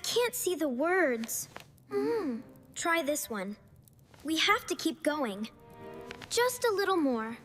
can't see the words. Try this one. We have to keep going. Just a little more.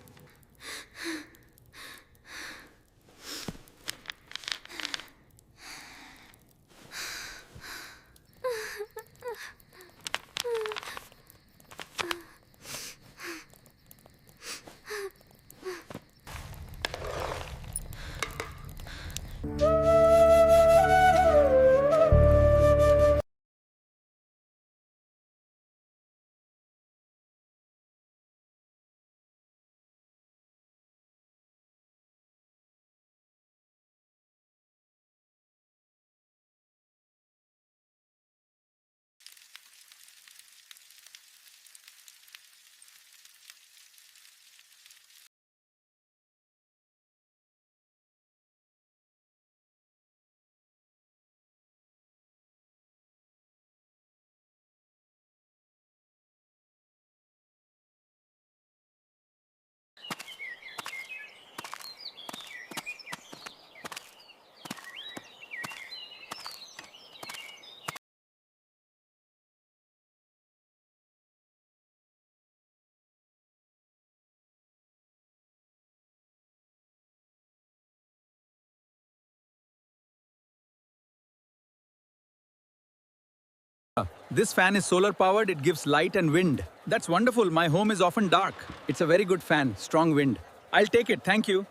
This fan is solar powered, it gives light and wind. That's wonderful. My home is often dark. It's a very good fan, strong wind. I'll take it, thank you.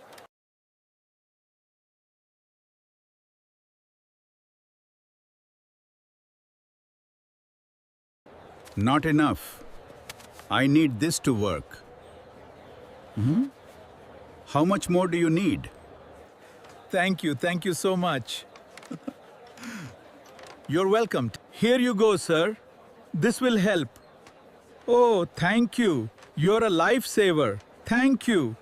Not enough. I need this to work. How much more do you need? Thank you so much. You're welcome. Here you go, sir. This will help. Oh, thank you. You're a lifesaver. Thank you.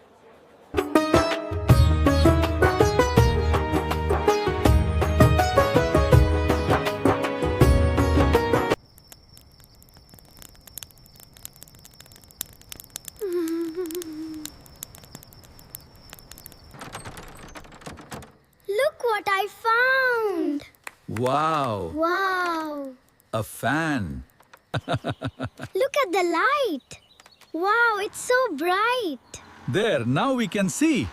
Look what I found! Wow, Wow! a fan. Look at the light! Wow, it's so bright! There, now we can see.